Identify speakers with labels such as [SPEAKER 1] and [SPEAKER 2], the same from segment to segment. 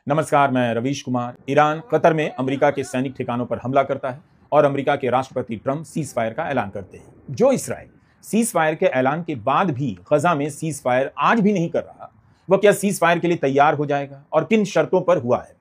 [SPEAKER 1] नमस्कार, मैं Ravish Kumar. Iran Qatar में अमेरिका के सैनिक ठिकानों पर हमला करता है और अमेरिका के राष्ट्रपति ट्रंप सीज फायर का ऐलान करते हैं। जो इसराइल सीज फायर के ऐलान के बाद भी गजा में सीज फायर आज भी नहीं कर रहा, वह क्या सीज फायर के लिए तैयार हो जाएगा और किन शर्तों पर हुआ है?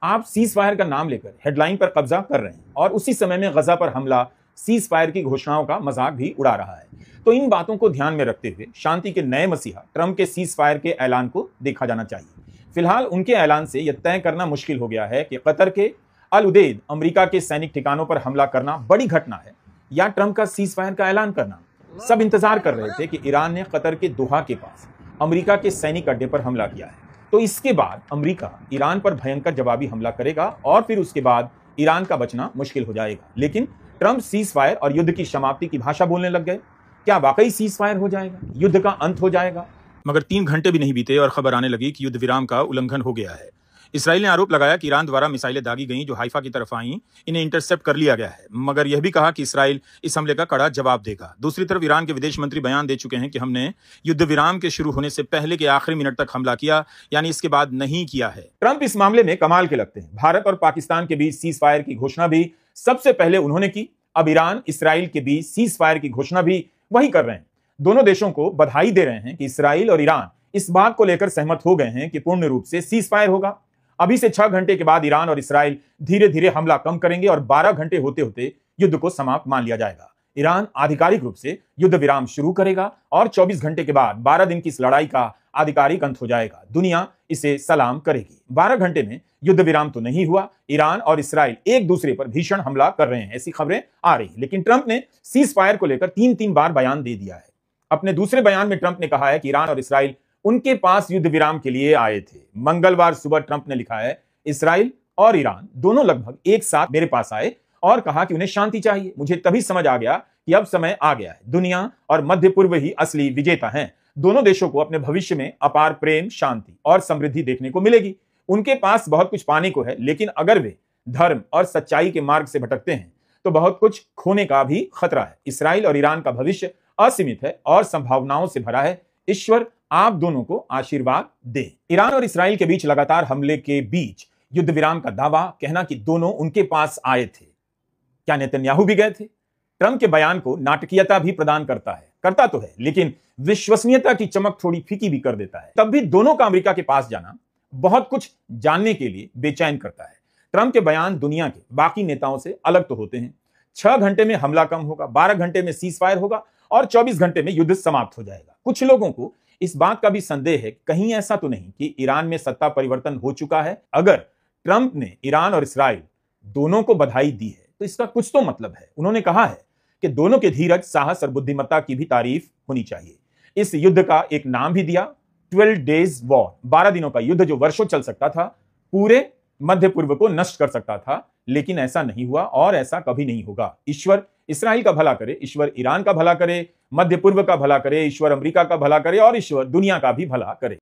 [SPEAKER 1] आप सीज फायर का नाम लेकर हेडलाइन पर कब्जा कर रहे हैं और उसी समय में गजा पर हमला सीज फायर की घोषणाओं का मजाक भी उड़ा रहा है। तो इन बातों को ध्यान में रखते हुए शांति के नए मसीहा ट्रंप के सीज फायर के ऐलान को देखा जाना चाहिए। फिलहाल उनके ऐलान से यह तय करना मुश्किल हो गया है कि कतर के अल उदेद अमेरिका के सैनिक ठिकानों पर हमला करना बड़ी घटना है या ट्रंप का सीज फायर का ऐलान करना। सब इंतजार कर रहे थे कि ईरान ने कतर के दोहा के पास अमेरिका के सैनिक अड्डे पर हमला किया है, तो इसके बाद अमेरिका ईरान पर भयंकर जवाबी हमला करेगा और फिर उसके बाद ईरान का बचना मुश्किल हो जाएगा। लेकिन ट्रंप सीज फायर और युद्ध की समाप्ति की भाषा बोलने लग गए। क्या वाकई सीज फायर हो जाएगा, युद्ध का अंत हो जाएगा? मगर 3 घंटे भी नहीं बीते और खबर आने लगी कि युद्ध विराम का उल्लंघन हो गया है। इसराइल ने आरोप लगाया कि ईरान द्वारा मिसाइलें दागी गईं जो हाइफा की तरफ आईं, इन्हें इंटरसेप्ट कर लिया गया है, मगर यह भी कहा कि इसराइल इस हमले का कड़ा जवाब देगा। दूसरी तरफ ईरान के विदेश मंत्री बयान दे चुके हैं कि हमने युद्ध विराम के शुरू होने से पहले के आखिरी मिनट तक हमला किया, यानी इसके बाद नहीं किया है। ट्रंप इस मामले में कमाल के लगते हैं। भारत और पाकिस्तान के बीच सीज फायर की घोषणा भी सबसे पहले उन्होंने की। अब ईरान इसराइल के बीच सीज फायर की घोषणा भी वही कर रहे हैं। दोनों देशों को बधाई दे रहे हैं कि इसराइल और ईरान इस बात को लेकर सहमत हो गए हैं कि पूर्ण रूप से सीज फायर होगा। अभी से 6 घंटे के बाद ईरान और इसराइल धीरे धीरे हमला कम करेंगे और 12 घंटे होते होते युद्ध को समाप्त मान लिया जाएगा। ईरान आधिकारिक रूप से युद्ध विराम शुरू करेगा और 24 घंटे के बाद 12 दिन की इस लड़ाई का आधिकारिक अंत हो जाएगा। दुनिया इसे सलाम करेगी। 12 घंटे में युद्ध विराम तो नहीं हुआ, ईरान और इसराइल एक दूसरे पर भीषण हमला कर रहे हैं, ऐसी खबरें आ रही। लेकिन ट्रंप ने सीज फायर को लेकर 3 बार बयान दे दिया है। अपने दूसरे बयान में ट्रंप ने कहा है कि ईरान और इसराइल उनके पास युद्ध विराम के लिए आए थे। मंगलवार सुबह ट्रंप ने लिखा है, इसराइल और ईरान दोनों लगभग एक साथ मेरे पास आए और कहा कि उन्हें शांति चाहिए। मुझे तभी समझ आ गया कि अब समय आ गया है। दुनिया और मध्य पूर्व ही असली विजेता हैं। दोनों देशों को अपने भविष्य में अपार प्रेम, शांति और समृद्धि देखने को मिलेगी। उनके पास बहुत कुछ पाने को है, लेकिन अगर वे धर्म और सच्चाई के मार्ग से भटकते हैं तो बहुत कुछ खोने का भी खतरा है। इसराइल और ईरान का भविष्य असीमित है और संभावनाओं से भरा है। ईश्वर आप दोनों को आशीर्वाद दे। ईरान और इसराइल के बीच लगातार हमले के बीच युद्ध विराम का दावा, कहना कि दोनों उनके पास आए थे। क्या नेतन्याहू भी गए थे? ट्रंप के बयान को नाटकीयता भी प्रदान करता तो है, लेकिन विश्वसनीयता की चमक थोड़ी फीकी भी कर देता है। तब भी दोनों का अमेरिका के पास जाना बहुत कुछ जानने के लिए बेचैन करता है। ट्रंप के बयान दुनिया के बाकी नेताओं से अलग तो होते हैं। 6 घंटे में हमला कम होगा, 12 घंटे में सीज फायर होगा और 24 घंटे में युद्ध समाप्त हो जाएगा। कुछ लोगों को इस बात का भी संदेह है, कहीं ऐसा तो नहीं कि ईरान में सत्ता परिवर्तन हो चुका है। अगर ट्रंप ने ईरान और इसराइल दोनों को बधाई दी है तो इसका कुछ तो मतलब है। उन्होंने कहा है कि दोनों के धीरज, साहस और बुद्धिमत्ता की भी तारीफ होनी चाहिए। इस युद्ध का एक नाम भी दिया, 12 डेज वॉर, 12 दिनों का युद्ध जो वर्षों चल सकता था, पूरे मध्य पूर्व को नष्ट कर सकता था। लेकिन ऐसा नहीं हुआ और ऐसा कभी नहीं होगा। ईश्वर इसराइल का भला करे, ईश्वर ईरान का भला करे, मध्य पूर्व का भला करे, ईश्वर अमेरिका का भला करे और ईश्वर दुनिया का भी भला करे।